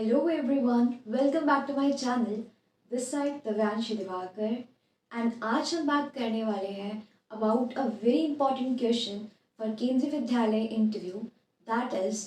Hello everyone, welcome back to my channel. This side Divyanshi Diwakar and आज हम बात करने वाले हैं about a very important question for केंद्रीय विद्यालय interview, that is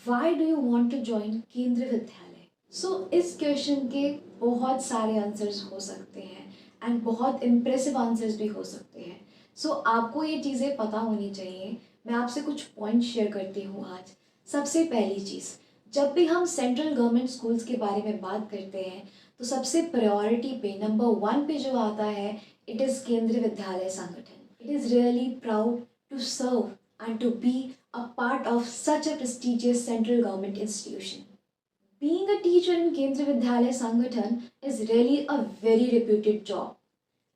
why do you want to join केंद्रीय विद्यालय? So इस question के बहुत सारे आंसर्स हो सकते हैं and बहुत impressive आंसर्स भी हो सकते हैं. So आपको ये चीज़ें पता होनी चाहिए. मैं आपसे कुछ पॉइंट शेयर करती हूँ आज. सबसे पहली चीज़, जब भी हम सेंट्रल गवर्नमेंट स्कूल्स के बारे में बात करते हैं तो सबसे प्रायोरिटी पे नंबर 1 पे जो आता है it is Kendriya Vidyalaya Sangathan. It is really proud to serve and to be a part of such a prestigious central government institution. Being a teacher in केंद्रीय विद्यालय संगठन is really a very reputed job.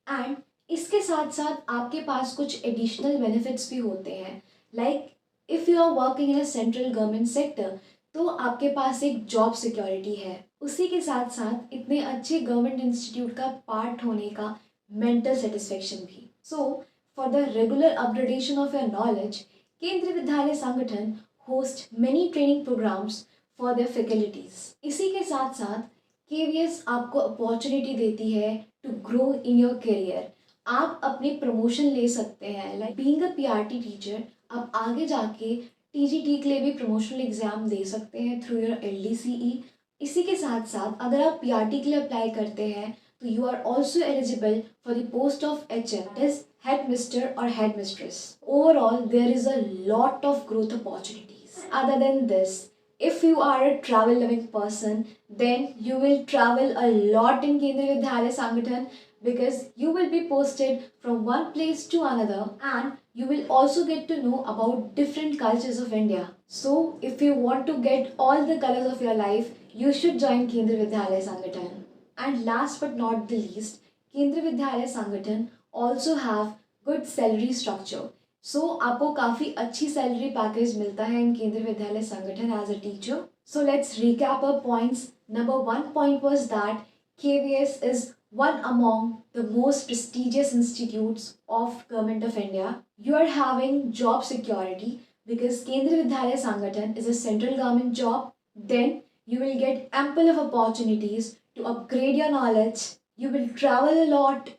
And इसके साथ साथ आपके पास कुछ additional benefits भी होते हैं. Like if you are working in a central government sector तो आपके पास एक जॉब सिक्योरिटी है. उसी के साथ साथ इतने अच्छे गवर्नमेंट इंस्टीट्यूट का पार्ट होने का मेंटल सेटिस्फेक्शन भी. So for the regular upgradation of your knowledge, Kendriya Vidyalaya Sangathan host many training programs for their faculties. इसी के साथ साथ केवीएस आपको अपॉर्चुनिटी देती है to grow in your career. आप अपनी प्रमोशन ले सकते हैं. Like being a PRT teacher आप आगे जाके टीजीटी के लिए भी प्रमोशनल एग्ज़ाम दे सकते हैं थ्रू योर एलडीसीई. इसी के साथ साथ अगर आप पीआरटी के लिए अप्लाई करते हैं तो you are also eligible for the post of HM, that is head mister और head mistress. Overall there is a lot of growth opportunities. Other than this, if you are a travel loving person, then you will travel a lot in Kendriya Vidyalaya Sangathan because you will be posted from one place to another and you will also get to know about different cultures of India. So if you want to get all the colors of your life, you should join Kendriya Vidyalaya Sangathan. And last but not the least, Kendriya Vidyalaya Sangathan also have good salary structure. सो आपको काफ़ी अच्छी salary package मिलता है इन Kendriya Vidyalaya Sangathan as a teacher. So let's recap our points. Number 1 point was that KVS is one among the most prestigious institutes of Government of India. You are having job security because Kendriya Vidyalaya Sangathan is a central government job. Then you will get ample of opportunities to upgrade your knowledge. You will travel a lot,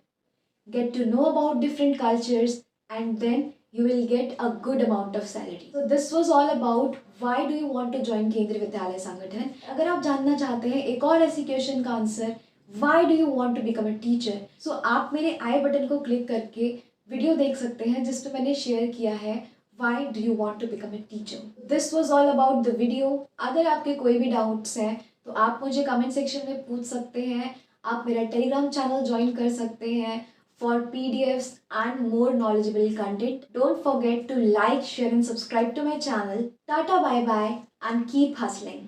get to know about different cultures, and then you will get a good amount of salary. So this was all about why do you want to join केंद्रीय विद्यालय संगठन. अगर आप जानना चाहते हैं एक और ऐसी क्वेश्चन का answer, why do you want to become a teacher, so आप मेरे आई बटन को क्लिक करके वीडियो देख सकते हैं जिस पे मैंने शेयर किया है why do you want to become a teacher. This was all about the video. अगर आपके कोई भी डाउट्स हैं तो आप मुझे कमेंट सेक्शन में पूछ सकते हैं. आप मेरा टेलीग्राम चैनल ज्वाइन कर सकते हैं for PDFs and more knowledgeable content. Don't forget to like, share and subscribe to my channel. Tata bye bye and keep hustling.